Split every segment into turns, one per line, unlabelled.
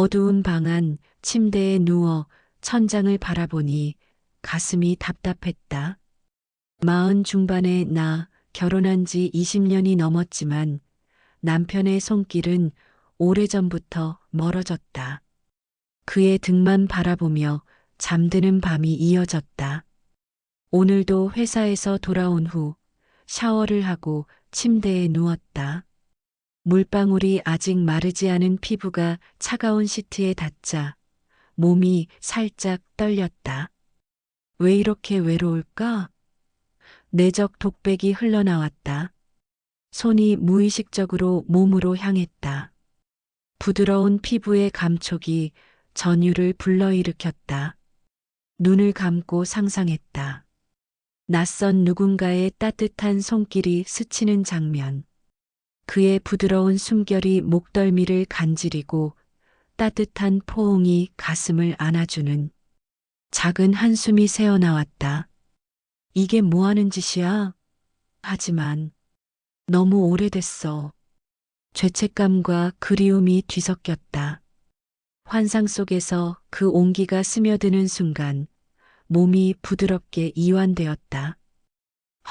어두운 방 안 침대에 누워 천장을 바라보니 가슴이 답답했다. 마흔 중반의 나 결혼한 지 20년이 넘었지만 남편의 손길은 오래전부터 멀어졌다. 그의 등만 바라보며 잠드는 밤이 이어졌다. 오늘도 회사에서 돌아온 후 샤워를 하고 침대에 누웠다. 물방울이 아직 마르지 않은 피부가 차가운 시트에 닿자 몸이 살짝 떨렸다. 왜 이렇게 외로울까? 내적 독백이 흘러나왔다. 손이 무의식적으로 몸으로 향했다. 부드러운 피부의 감촉이 전율을 불러일으켰다. 눈을 감고 상상했다. 낯선 누군가의 따뜻한 손길이 스치는 장면. 그의 부드러운 숨결이 목덜미를 간지리고 따뜻한 포옹이 가슴을 안아주는 작은 한숨이 새어나왔다. 이게 뭐 하는 짓이야? 하지만 너무 오래됐어. 죄책감과 그리움이 뒤섞였다. 환상 속에서 그 온기가 스며드는 순간 몸이 부드럽게 이완되었다.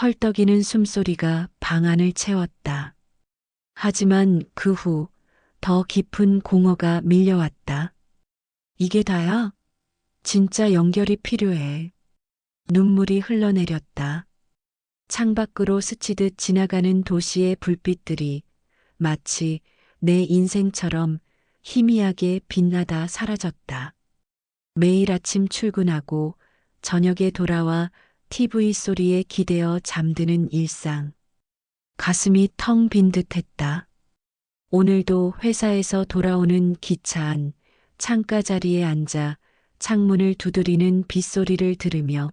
헐떡이는 숨소리가 방 안을 채웠다. 하지만 그 후 더 깊은 공허가 밀려왔다. 이게 다야? 진짜 연결이 필요해. 눈물이 흘러내렸다. 창밖으로 스치듯 지나가는 도시의 불빛들이 마치 내 인생처럼 희미하게 빛나다 사라졌다. 매일 아침 출근하고 저녁에 돌아와 TV 소리에 기대어 잠드는 일상. 가슴이 텅 빈 듯했다. 오늘도 회사에서 돌아오는 기차 안 창가 자리에 앉아 창문을 두드리는 빗소리를 들으며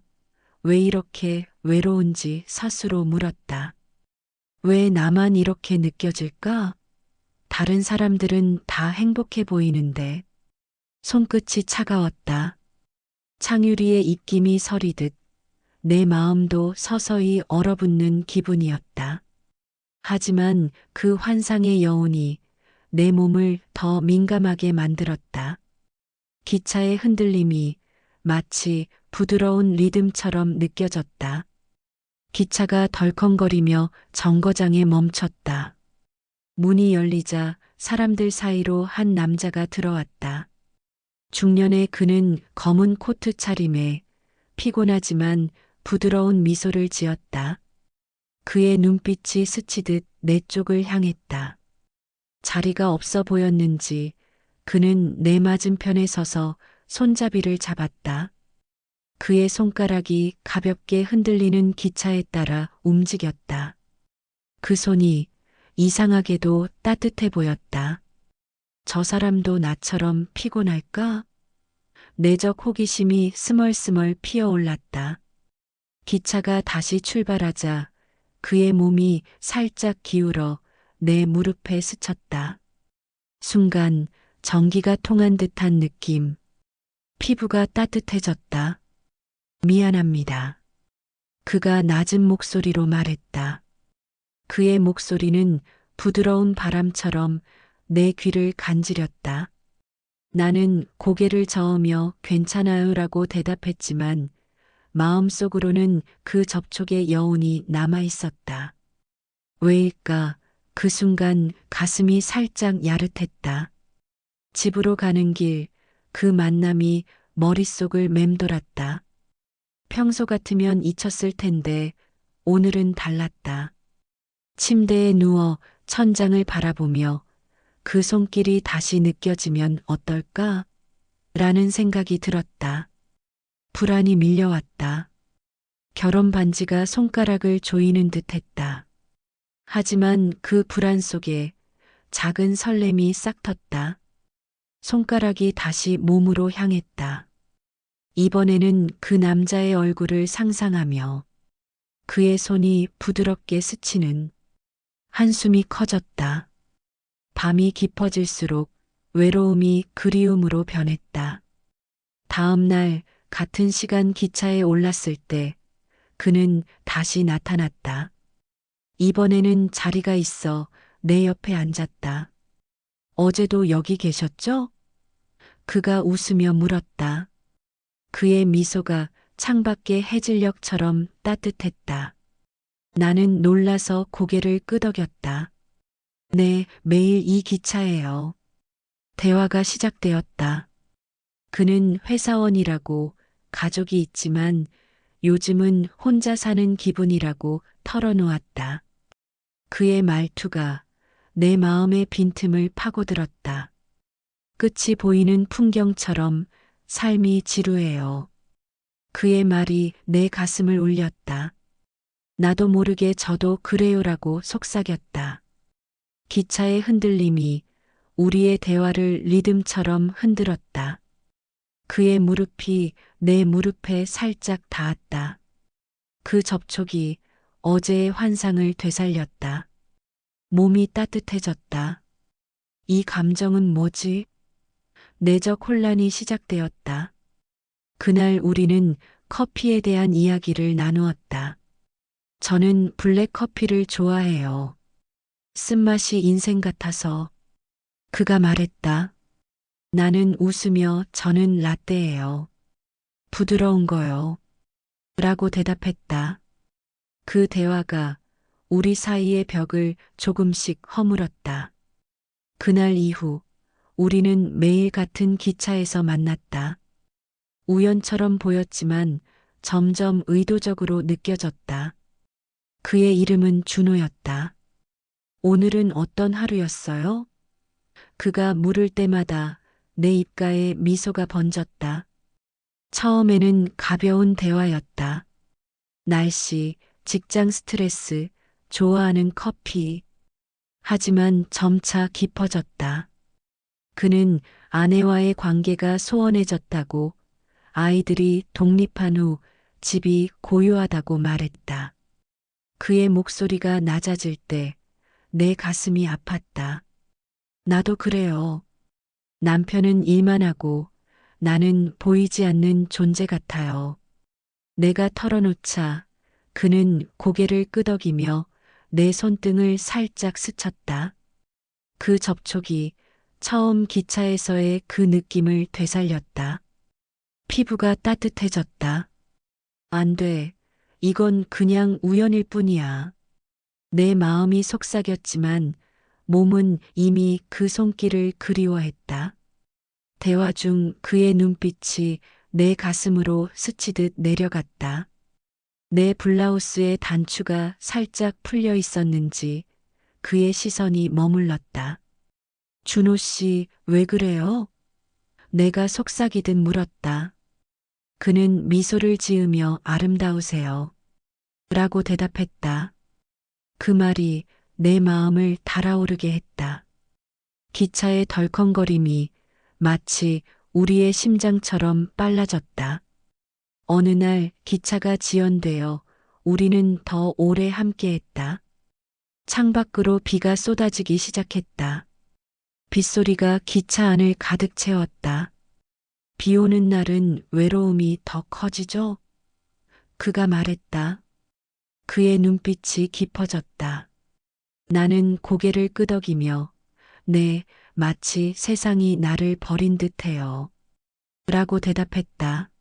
왜 이렇게 외로운지 스스로 물었다. 왜 나만 이렇게 느껴질까? 다른 사람들은 다 행복해 보이는데. 손끝이 차가웠다. 창유리에 입김이 서리듯 내 마음도 서서히 얼어붙는 기분이었다. 하지만 그 환상의 여운이 내 몸을 더 민감하게 만들었다. 기차의 흔들림이 마치 부드러운 리듬처럼 느껴졌다. 기차가 덜컹거리며 정거장에 멈췄다. 문이 열리자 사람들 사이로 한 남자가 들어왔다. 중년의 그는 검은 코트 차림에 피곤하지만 부드러운 미소를 지었다. 그의 눈빛이 스치듯 내 쪽을 향했다. 자리가 없어 보였는지 그는 내 맞은편에 서서 손잡이를 잡았다. 그의 손가락이 가볍게 흔들리는 기차에 따라 움직였다. 그 손이 이상하게도 따뜻해 보였다. 저 사람도 나처럼 피곤할까? 내적 호기심이 스멀스멀 피어올랐다. 기차가 다시 출발하자 그의 몸이 살짝 기울어 내 무릎에 스쳤다. 순간 전기가 통한 듯한 느낌. 피부가 따뜻해졌다. 미안합니다. 그가 낮은 목소리로 말했다. 그의 목소리는 부드러운 바람처럼 내 귀를 간지렸다. 나는 고개를 저으며 괜찮아요라고 대답했지만 마음속으로는 그 접촉의 여운이 남아 있었다. 왜일까? 그 순간 가슴이 살짝 야릇했다. 집으로 가는 길, 그 만남이 머릿속을 맴돌았다. 평소 같으면 잊혔을 텐데 오늘은 달랐다. 침대에 누워 천장을 바라보며 그 손길이 다시 느껴지면 어떨까? 라는 생각이 들었다. 불안이 밀려왔다. 결혼 반지가 손가락을 조이는 듯 했다. 하지만 그 불안 속에 작은 설렘이 싹 텄다. 손가락이 다시 몸으로 향했다. 이번에는 그 남자의 얼굴을 상상하며 그의 손이 부드럽게 스치는 한숨이 커졌다. 밤이 깊어질수록 외로움이 그리움으로 변했다. 다음 날 같은 시간 기차에 올랐을 때 그는 다시 나타났다. 이번에는 자리가 있어 내 옆에 앉았다. 어제도 여기 계셨죠? 그가 웃으며 물었다. 그의 미소가 창밖의 해질녘처럼 따뜻했다. 나는 놀라서 고개를 끄덕였다. 네, 매일 이 기차예요. 대화가 시작되었다. 그는 회사원이라고 가족이 있지만 요즘은 혼자 사는 기분이라고 털어놓았다. 그의 말투가 내 마음의 빈틈을 파고들었다. 끝이 보이는 풍경처럼 삶이 지루해요. 그의 말이 내 가슴을 울렸다. 나도 모르게 저도 그래요라고 속삭였다. 기차의 흔들림이 우리의 대화를 리듬처럼 흔들었다. 그의 무릎이 내 무릎에 살짝 닿았다. 그 접촉이 어제의 환상을 되살렸다. 몸이 따뜻해졌다. 이 감정은 뭐지? 내적 혼란이 시작되었다. 그날 우리는 커피에 대한 이야기를 나누었다. 저는 블랙 커피를 좋아해요. 쓴맛이 인생 같아서. 그가 말했다. 나는 웃으며 저는 라떼예요. 부드러운 거요. 라고 대답했다. 그 대화가 우리 사이의 벽을 조금씩 허물었다. 그날 이후 우리는 매일 같은 기차에서 만났다. 우연처럼 보였지만 점점 의도적으로 느껴졌다. 그의 이름은 준호였다. 오늘은 어떤 하루였어요? 그가 물을 때마다 내 입가에 미소가 번졌다. 처음에는 가벼운 대화였다. 날씨, 직장 스트레스, 좋아하는 커피. 하지만 점차 깊어졌다. 그는 아내와의 관계가 소원해졌다고, 아이들이 독립한 후 집이 고요하다고 말했다. 그의 목소리가 낮아질 때 내 가슴이 아팠다. 나도 그래요. 남편은 일만 하고 나는 보이지 않는 존재 같아요. 내가 털어놓자 그는 고개를 끄덕이며 내 손등을 살짝 스쳤다. 그 접촉이 처음 기차에서의 그 느낌을 되살렸다. 피부가 따뜻해졌다. 안 돼. 이건 그냥 우연일 뿐이야. 내 마음이 속삭였지만 몸은 이미 그 손길을 그리워했다. 대화 중 그의 눈빛이 내 가슴으로 스치듯 내려갔다. 내 블라우스의 단추가 살짝 풀려 있었는지 그의 시선이 머물렀다. 준호 씨, 왜 그래요? 내가 속삭이듯 물었다. 그는 미소를 지으며 아름다우세요. 라고 대답했다. 그 말이 내 마음을 달아오르게 했다. 기차의 덜컹거림이 마치 우리의 심장처럼 빨라졌다. 어느 날 기차가 지연되어 우리는 더 오래 함께했다. 창밖으로 비가 쏟아지기 시작했다. 빗소리가 기차 안을 가득 채웠다. 비 오는 날은 외로움이 더 커지죠? 그가 말했다. 그의 눈빛이 깊어졌다. 나는 고개를 끄덕이며 네, 마치 세상이 나를 버린 듯해요. 라고 대답했다.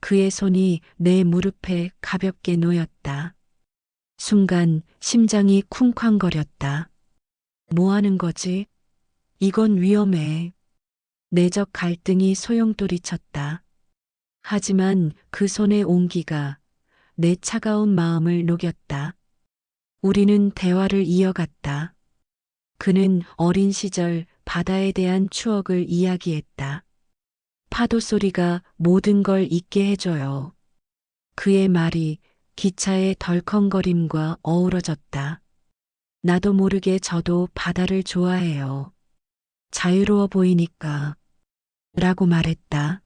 그의 손이 내 무릎에 가볍게 놓였다. 순간 심장이 쿵쾅거렸다. 뭐 하는 거지? 이건 위험해. 내적 갈등이 소용돌이쳤다. 하지만 그 손의 온기가 내 차가운 마음을 녹였다. 우리는 대화를 이어갔다. 그는 어린 시절 바다에 대한 추억을 이야기했다. 파도 소리가 모든 걸 잊게 해줘요. 그의 말이 기차의 덜컹거림과 어우러졌다. 나도 모르게 저도 바다를 좋아해요. 자유로워 보이니까. 라고 말했다.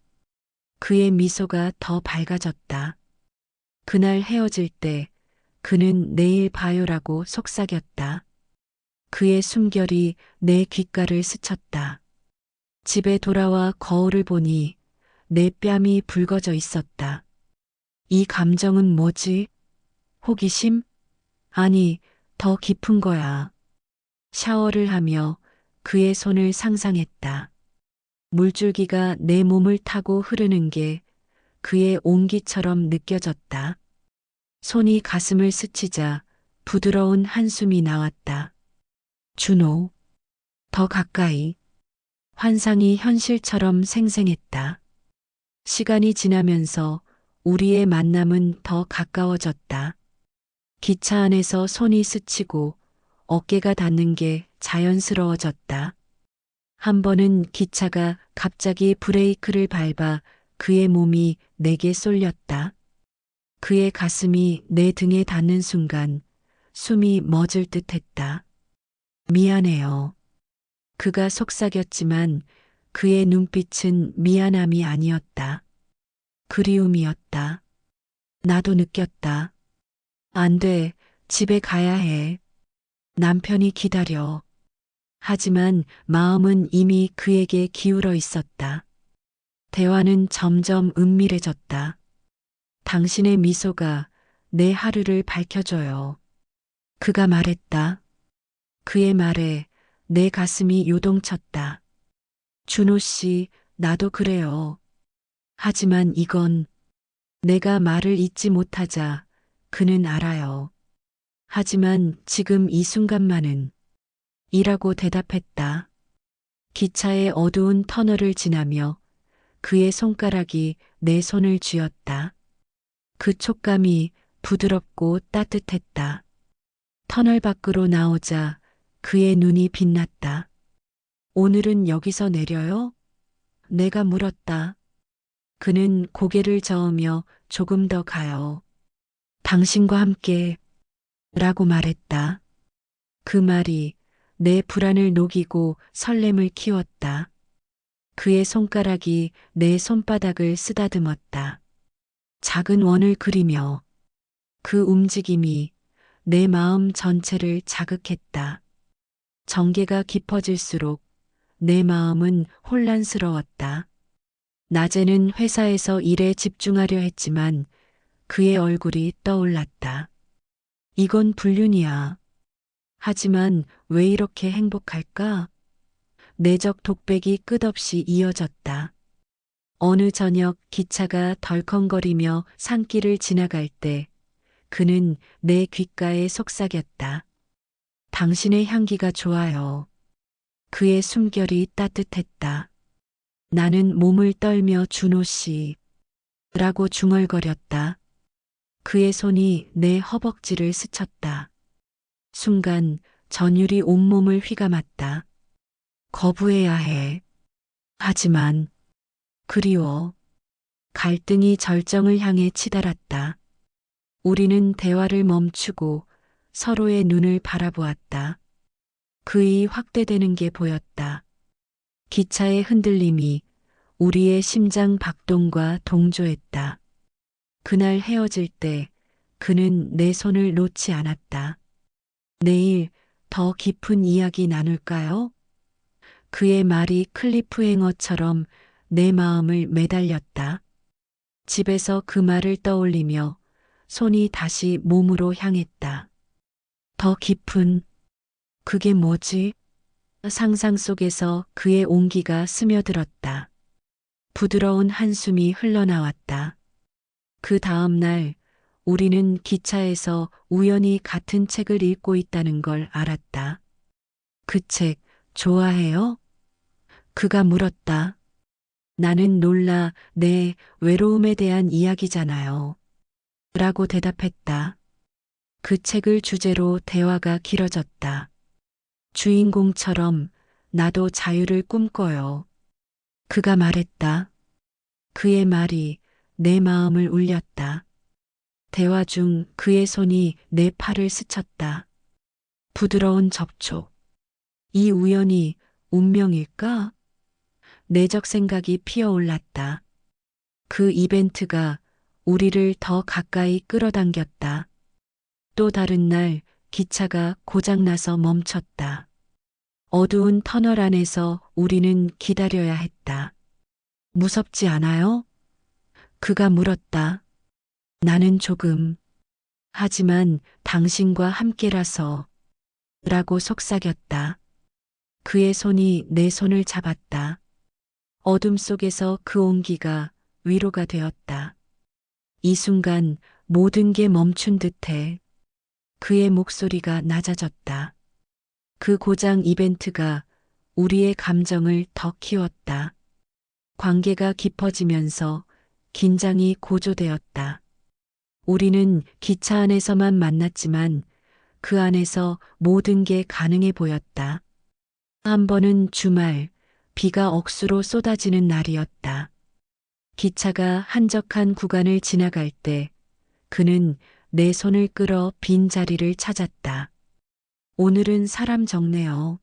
그의 미소가 더 밝아졌다. 그날 헤어질 때 그는 내일 봐요라고 속삭였다. 그의 숨결이 내 귓가를 스쳤다. 집에 돌아와 거울을 보니 내 뺨이 붉어져 있었다. 이 감정은 뭐지? 호기심? 아니, 더 깊은 거야. 샤워를 하며 그의 손을 상상했다. 물줄기가 내 몸을 타고 흐르는 게 그의 온기처럼 느껴졌다. 손이 가슴을 스치자 부드러운 한숨이 나왔다. 준호, 더 가까이. 환상이 현실처럼 생생했다. 시간이 지나면서 우리의 만남은 더 가까워졌다. 기차 안에서 손이 스치고 어깨가 닿는 게 자연스러워졌다. 한 번은 기차가 갑자기 브레이크를 밟아 그의 몸이 내게 쏠렸다. 그의 가슴이 내 등에 닿는 순간 숨이 멎을 듯 했다. 미안해요. 그가 속삭였지만 그의 눈빛은 미안함이 아니었다. 그리움이었다. 나도 느꼈다. 안 돼, 집에 가야 해. 남편이 기다려. 하지만 마음은 이미 그에게 기울어 있었다. 대화는 점점 은밀해졌다. 당신의 미소가 내 하루를 밝혀줘요. 그가 말했다. 그의 말에 내 가슴이 요동쳤다. 준호 씨, 나도 그래요. 하지만 이건 내가 말을 잇지 못하자 그는 알아요. 하지만 지금 이 순간만은 이라고 대답했다. 기차의 어두운 터널을 지나며 그의 손가락이 내 손을 쥐었다. 그 촉감이 부드럽고 따뜻했다. 터널 밖으로 나오자 그의 눈이 빛났다. 오늘은 여기서 내려요? 내가 물었다. 그는 고개를 저으며 조금 더 가요. 당신과 함께 라고 말했다. 그 말이 내 불안을 녹이고 설렘을 키웠다. 그의 손가락이 내 손바닥을 쓰다듬었다. 작은 원을 그리며 그 움직임이 내 마음 전체를 자극했다. 전개가 깊어질수록 내 마음은 혼란스러웠다. 낮에는 회사에서 일에 집중하려 했지만 그의 얼굴이 떠올랐다. 이건 불륜이야. 하지만 왜 이렇게 행복할까? 내적 독백이 끝없이 이어졌다. 어느 저녁 기차가 덜컹거리며 산길을 지나갈 때 그는 내 귓가에 속삭였다. 당신의 향기가 좋아요. 그의 숨결이 따뜻했다. 나는 몸을 떨며 준호 씨 라고 중얼거렸다. 그의 손이 내 허벅지를 스쳤다. 순간 전율이 온몸을 휘감았다. 거부해야 해. 하지만 그리워. 갈등이 절정을 향해 치달았다. 우리는 대화를 멈추고 서로의 눈을 바라보았다. 그의 확대되는 게 보였다. 기차의 흔들림이 우리의 심장 박동과 동조했다. 그날 헤어질 때 그는 내 손을 놓지 않았다. 내일 더 깊은 이야기 나눌까요? 그의 말이 클리프행어처럼 내 마음을 매달렸다. 집에서 그 말을 떠올리며 손이 다시 몸으로 향했다. 더 깊은, 그게 뭐지? 상상 속에서 그의 온기가 스며들었다. 부드러운 한숨이 흘러나왔다. 그 다음 날 우리는 기차에서 우연히 같은 책을 읽고 있다는 걸 알았다. 그 책 좋아해요? 그가 물었다. 나는 놀라 내 외로움에 대한 이야기잖아요. 라고 대답했다. 그 책을 주제로 대화가 길어졌다. 주인공처럼 나도 자유를 꿈꿔요. 그가 말했다. 그의 말이 내 마음을 울렸다. 대화 중 그의 손이 내 팔을 스쳤다. 부드러운 접촉. 이 우연이 운명일까? 내적 생각이 피어올랐다. 그 이벤트가 우리를 더 가까이 끌어당겼다. 또 다른 날 기차가 고장나서 멈췄다. 어두운 터널 안에서 우리는 기다려야 했다. 무섭지 않아요? 그가 물었다. 나는 조금. 하지만 당신과 함께라서. 라고 속삭였다. 그의 손이 내 손을 잡았다. 어둠 속에서 그 온기가 위로가 되었다. 이 순간 모든 게 멈춘 듯해 그의 목소리가 낮아졌다. 그 고장 이벤트가 우리의 감정을 더 키웠다. 관계가 깊어지면서 긴장이 고조되었다. 우리는 기차 안에서만 만났지만 그 안에서 모든 게 가능해 보였다. 한 번은 주말, 비가 억수로 쏟아지는 날이었다. 기차가 한적한 구간을 지나갈 때 그는 내 손을 끌어 빈 자리를 찾았다. 오늘은 사람 적네요.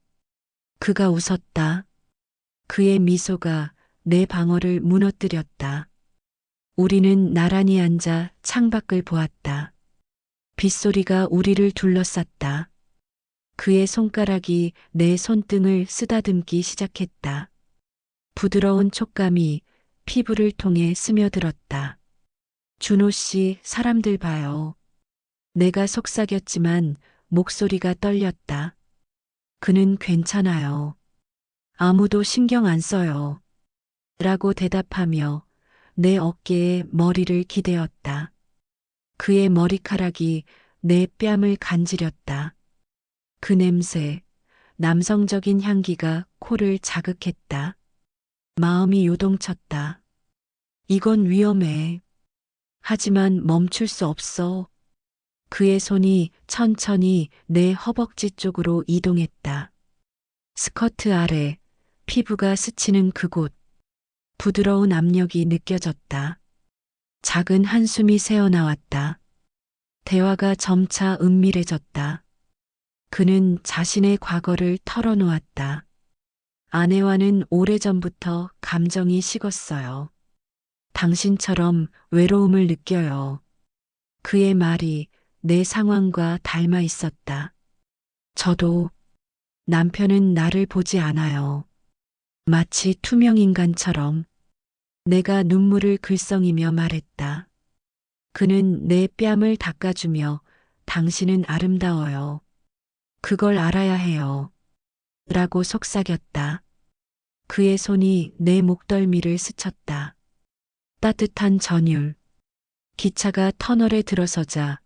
그가 웃었다. 그의 미소가 내 방어를 무너뜨렸다. 우리는 나란히 앉아 창밖을 보았다. 빗소리가 우리를 둘러쌌다. 그의 손가락이 내 손등을 쓰다듬기 시작했다. 부드러운 촉감이 피부를 통해 스며들었다. 준호 씨, 사람들 봐요. 내가 속삭였지만 목소리가 떨렸다. 그는 괜찮아요. 아무도 신경 안 써요. 라고 대답하며 내 어깨에 머리를 기대었다. 그의 머리카락이 내 뺨을 간지렸다. 그 냄새, 남성적인 향기가 코를 자극했다. 마음이 요동쳤다. 이건 위험해. 하지만 멈출 수 없어. 그의 손이 천천히 내 허벅지 쪽으로 이동했다. 스커트 아래 피부가 스치는 그곳, 부드러운 압력이 느껴졌다. 작은 한숨이 새어나왔다. 대화가 점차 은밀해졌다. 그는 자신의 과거를 털어놓았다. 아내와는 오래전부터 감정이 식었어요. 당신처럼 외로움을 느껴요. 그의 말이 내 상황과 닮아 있었다. 저도 남편은 나를 보지 않아요. 마치 투명 인간처럼 내가 눈물을 글썽이며 말했다. 그는 내 뺨을 닦아주며 당신은 아름다워요. 그걸 알아야 해요. 라고 속삭였다. 그의 손이 내 목덜미를 스쳤다. 따뜻한 전율. 기차가 터널에 들어서자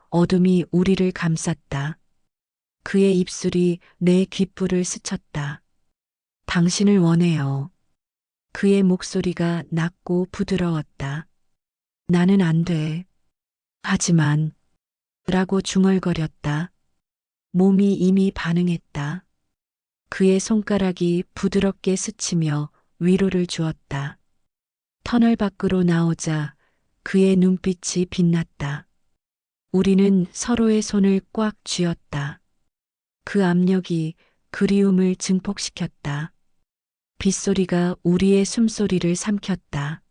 어둠이 우리를 감쌌다. 그의 입술이 내 귓불을 스쳤다. 당신을 원해요. 그의 목소리가 낮고 부드러웠다. 나는 안 돼. 하지만, 라고 중얼거렸다. 몸이 이미 반응했다. 그의 손가락이 부드럽게 스치며 위로를 주었다. 터널 밖으로 나오자 그의 눈빛이 빛났다. 우리는 서로의 손을 꽉 쥐었다. 그 압력이 그리움을 증폭시켰다. 빗소리가 우리의 숨소리를 삼켰다.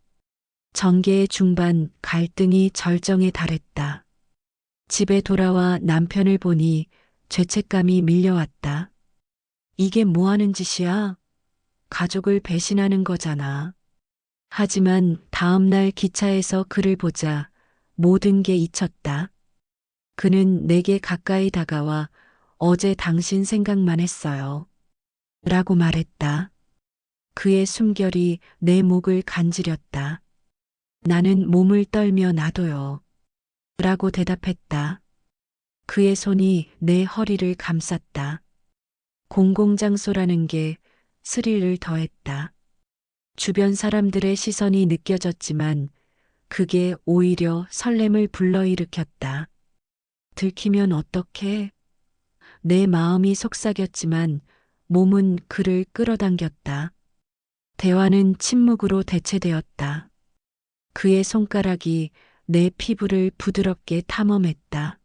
전개의 중반 갈등이 절정에 달했다. 집에 돌아와 남편을 보니 죄책감이 밀려왔다. 이게 뭐 하는 짓이야? 가족을 배신하는 거잖아. 하지만 다음 날 기차에서 그를 보자 모든 게 잊혔다. 그는 내게 가까이 다가와 어제 당신 생각만 했어요. 라고 말했다. 그의 숨결이 내 목을 간지렸다. 나는 몸을 떨며 나도요. 라고 대답했다. 그의 손이 내 허리를 감쌌다. 공공장소라는 게 스릴을 더했다. 주변 사람들의 시선이 느껴졌지만 그게 오히려 설렘을 불러일으켰다. 들키면 어떡해? 내 마음이 속삭였지만 몸은 그를 끌어당겼다. 대화는 침묵으로 대체되었다. 그의 손가락이 내 피부를 부드럽게 탐험했다.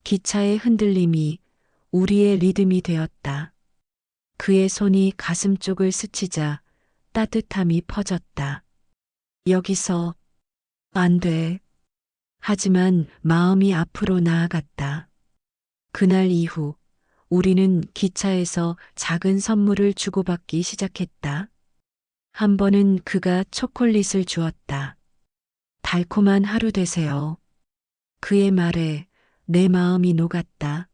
기차의 흔들림이 우리의 리듬이 되었다. 그의 손이 가슴 쪽을 스치자 따뜻함이 퍼졌다. 여기서 안 돼. 하지만 마음이 앞으로 나아갔다. 그날 이후 우리는 기차에서 작은 선물을 주고받기 시작했다. 한 번은 그가 초콜릿을 주었다. 달콤한 하루 되세요. 그의 말에 내 마음이 녹았다.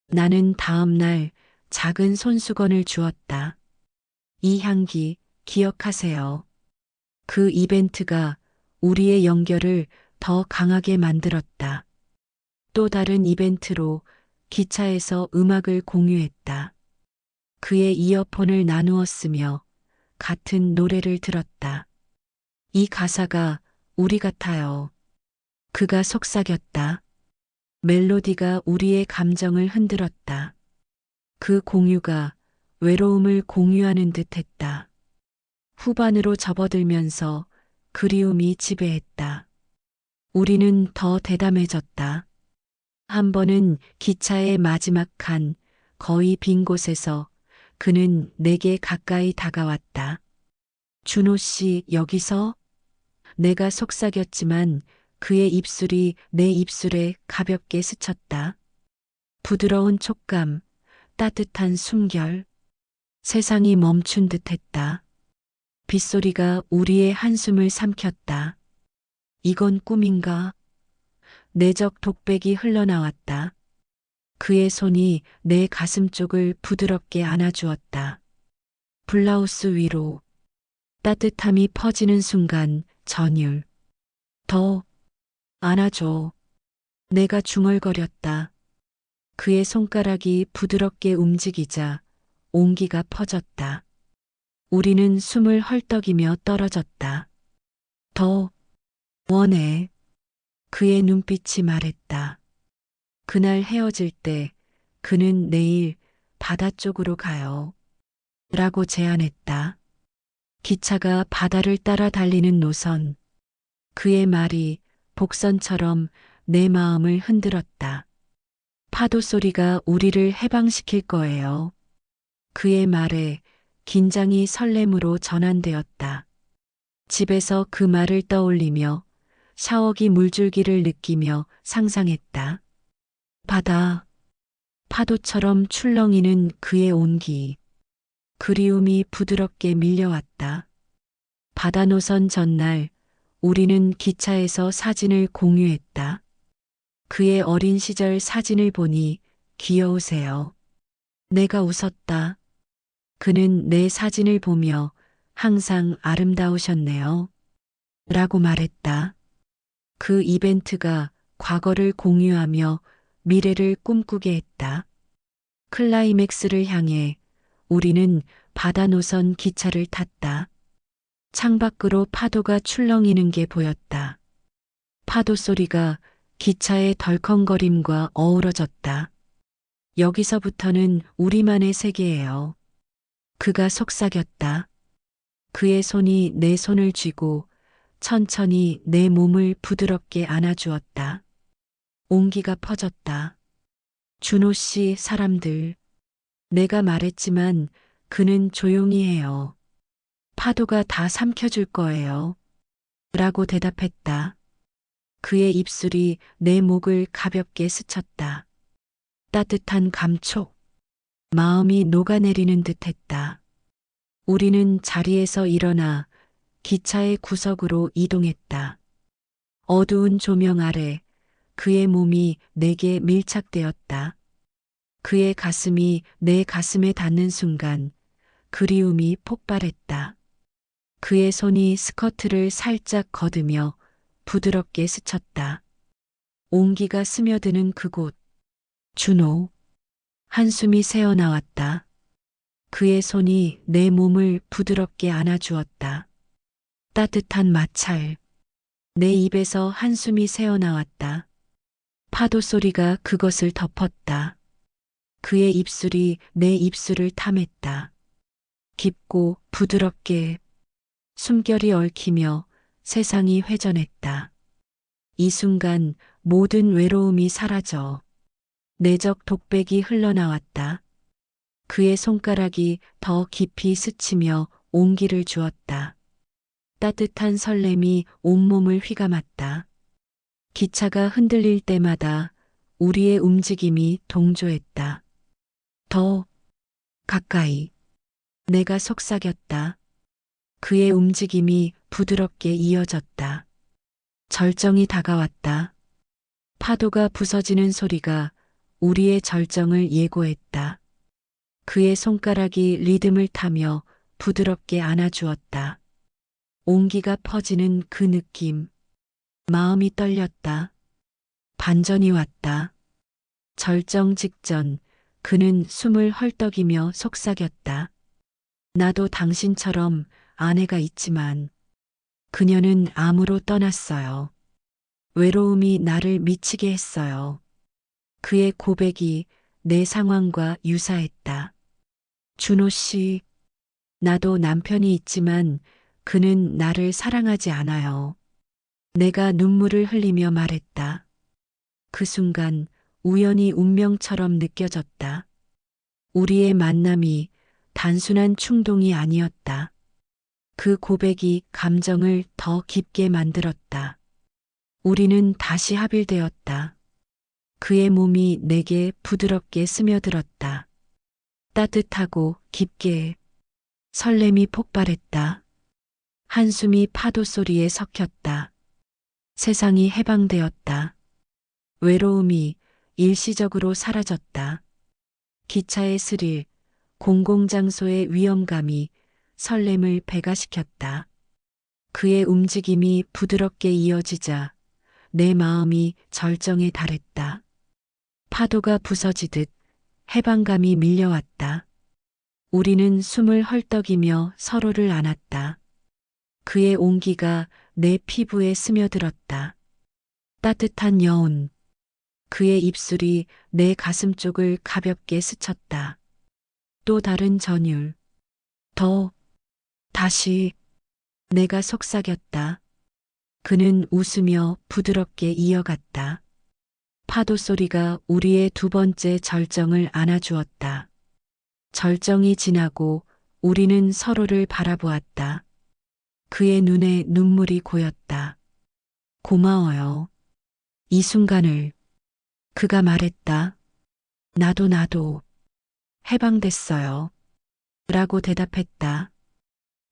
나는 다음 날 작은 손수건을 주었다. 이 향기, 기억하세요. 그 이벤트가 우리의 연결을 더 강하게 만들었다. 또 다른 이벤트로 기차에서 음악을 공유했다. 그의 이어폰을 나누었으며 같은 노래를 들었다. 이 가사가 우리 같아요. 그가 속삭였다. 멜로디가 우리의 감정을 흔들었다. 그 공유가 외로움을 공유하는 듯 했다. 후반으로 접어들면서 그리움이 지배했다. 우리는 더 대담해졌다. 한 번은 기차의 마지막 칸, 거의 빈 곳에서 그는 내게 가까이 다가왔다. 준호 씨, 여기서? 내가 속삭였지만 그의 입술이 내 입술에 가볍게 스쳤다. 부드러운 촉감, 따뜻한 숨결. 세상이 멈춘 듯 했다. 빗소리가 우리의 한숨을 삼켰다. 이건 꿈인가? 내적 독백이 흘러나왔다. 그의 손이 내 가슴 쪽을 부드럽게 안아주었다. 블라우스 위로 따뜻함이 퍼지는 순간 전율. 더 안아줘. 내가 중얼거렸다. 그의 손가락이 부드럽게 움직이자 온기가 퍼졌다. 우리는 숨을 헐떡이며 떨어졌다. 더 원해. 그의 눈빛이 말했다. 그날 헤어질 때 그는 내일 바다 쪽으로 가요. 라고 제안했다. 기차가 바다를 따라 달리는 노선. 그의 말이 복선처럼 내 마음을 흔들었다. 파도 소리가 우리를 해방시킬 거예요. 그의 말에 긴장이 설렘으로 전환되었다. 집에서 그 말을 떠올리며 샤워기 물줄기를 느끼며 상상했다. 바다, 파도처럼 출렁이는 그의 온기. 그리움이 부드럽게 밀려왔다. 바다 노선 전날 우리는 기차에서 사진을 공유했다. 그의 어린 시절 사진을 보니 귀여우세요. 내가 웃었다. 그는 내 사진을 보며 항상 아름다우셨네요. 라고 말했다. 그 이벤트가 과거를 공유하며 미래를 꿈꾸게 했다. 클라이맥스를 향해 우리는 바다 노선 기차를 탔다. 창밖으로 파도가 출렁이는 게 보였다. 파도 소리가 기차의 덜컹거림과 어우러졌다. 여기서부터는 우리만의 세계예요. 그가 속삭였다. 그의 손이 내 손을 쥐고 천천히 내 몸을 부드럽게 안아주었다. 온기가 퍼졌다. 준호 씨, 사람들. 내가 말했지만 그는 조용히 해요. 파도가 다 삼켜줄 거예요. 라고 대답했다. 그의 입술이 내 목을 가볍게 스쳤다. 따뜻한 감촉. 마음이 녹아내리는 듯 했다. 우리는 자리에서 일어나 기차의 구석으로 이동했다. 어두운 조명 아래 그의 몸이 내게 밀착되었다. 그의 가슴이 내 가슴에 닿는 순간 그리움이 폭발했다. 그의 손이 스커트를 살짝 걷으며 부드럽게 스쳤다. 온기가 스며드는 그곳. 준호. 한숨이 새어나왔다. 그의 손이 내 몸을 부드럽게 안아주었다. 따뜻한 마찰. 내 입에서 한숨이 새어나왔다. 파도 소리가 그것을 덮었다. 그의 입술이 내 입술을 탐했다. 깊고 부드럽게 숨결이 얽히며 세상이 회전했다. 이 순간 모든 외로움이 사라져 내적 독백이 흘러나왔다. 그의 손가락이 더 깊이 스치며 온기를 주었다. 따뜻한 설렘이 온몸을 휘감았다. 기차가 흔들릴 때마다 우리의 움직임이 동조했다. 더 가까이. 내가 속삭였다. 그의 움직임이 부드럽게 이어졌다. 절정이 다가왔다. 파도가 부서지는 소리가 우리의 절정을 예고했다. 그의 손가락이 리듬을 타며 부드럽게 안아주었다. 온기가 퍼지는 그 느낌. 마음이 떨렸다. 반전이 왔다. 절정 직전 그는 숨을 헐떡이며 속삭였다. 나도 당신처럼 아내가 있지만 그녀는 암으로 떠났어요. 외로움이 나를 미치게 했어요. 그의 고백이 내 상황과 유사했다. 준호 씨, 나도 남편이 있지만 그는 나를 사랑하지 않아요. 내가 눈물을 흘리며 말했다. 그 순간 우연히 운명처럼 느껴졌다. 우리의 만남이 단순한 충동이 아니었다. 그 고백이 감정을 더 깊게 만들었다. 우리는 다시 합일되었다. 그의 몸이 내게 부드럽게 스며들었다. 따뜻하고 깊게 설렘이 폭발했다. 한숨이 파도 소리에 섞였다. 세상이 해방되었다. 외로움이 일시적으로 사라졌다. 기차의 스릴, 공공장소의 위험감이 설렘을 배가시켰다. 그의 움직임이 부드럽게 이어지자 내 마음이 절정에 달했다. 파도가 부서지듯 해방감이 밀려왔다. 우리는 숨을 헐떡이며 서로를 안았다. 그의 온기가 내 피부에 스며들었다. 따뜻한 여운. 그의 입술이 내 가슴 쪽을 가볍게 스쳤다. 또 다른 전율. 더, 다시. 내가 속삭였다. 그는 웃으며 부드럽게 이어갔다. 파도 소리가 우리의 두 번째 절정을 안아주었다. 절정이 지나고 우리는 서로를 바라보았다. 그의 눈에 눈물이 고였다. 고마워요. 이 순간을. 그가 말했다. 나도 해방됐어요. 라고 대답했다.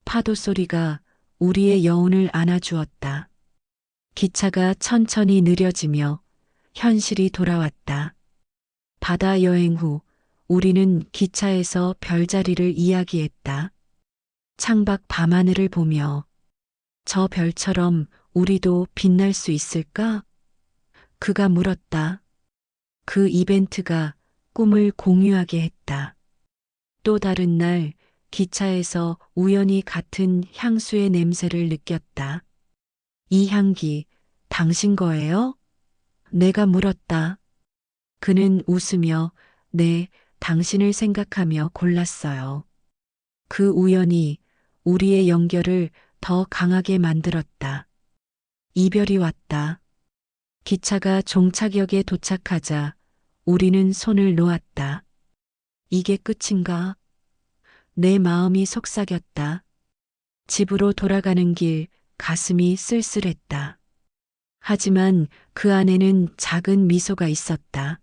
파도 소리가 우리의 여운을 안아주었다. 기차가 천천히 느려지며 현실이 돌아왔다. 바다 여행 후 우리는 기차에서 별자리를 이야기했다. 창밖 밤하늘을 보며 저 별처럼 우리도 빛날 수 있을까? 그가 물었다. 그 이벤트가 꿈을 공유하게 했다. 또 다른 날 기차에서 우연히 같은 향수의 냄새를 느꼈다. 이 향기, 당신 거예요? 내가 물었다. 그는 웃으며 네, 당신을 생각하며 골랐어요. 그 우연이 우리의 연결을 더 강하게 만들었다. 이별이 왔다. 기차가 종착역에 도착하자 우리는 손을 놓았다. 이게 끝인가? 내 마음이 속삭였다. 집으로 돌아가는 길 가슴이 쓸쓸했다. 하지만 그 안에는 작은 미소가 있었다.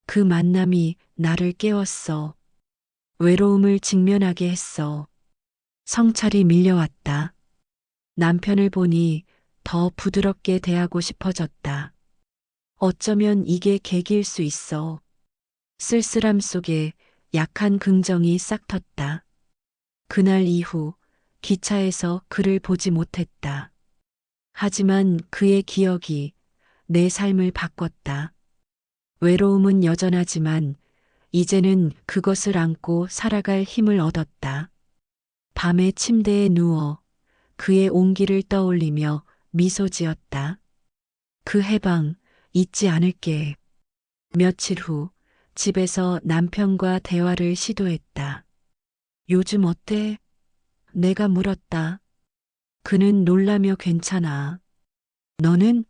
그 만남이 나를 깨웠어. 외로움을 직면하게 했어. 성찰이 밀려왔다. 남편을 보니 더 부드럽게 대하고 싶어졌다. 어쩌면 이게 계기일 수 있어. 쓸쓸함 속에 약한 긍정이 싹 텄다. 그날 이후 기차에서 그를 보지 못했다. 하지만 그의 기억이 내 삶을 바꿨다. 외로움은 여전하지만 이제는 그것을 안고 살아갈 힘을 얻었다. 밤에 침대에 누워 그의 온기를 떠올리며 미소 지었다. 그 해방 잊지 않을게. 며칠 후 집에서 남편과 대화를 시도했다. 요즘 어때? 내가 물었다. 그는 놀라며 괜찮아. 너는?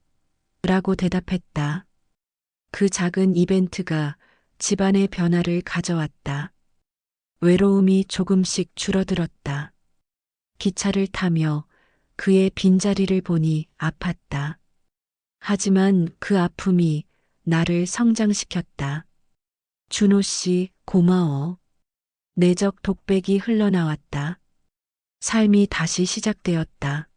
라고 대답했다. 그 작은 이벤트가 집안의 변화를 가져왔다. 외로움이 조금씩 줄어들었다. 기차를 타며 그의 빈자리를 보니 아팠다. 하지만 그 아픔이 나를 성장시켰다. 준호 씨, 고마워. 내적 독백이 흘러나왔다. 삶이 다시 시작되었다.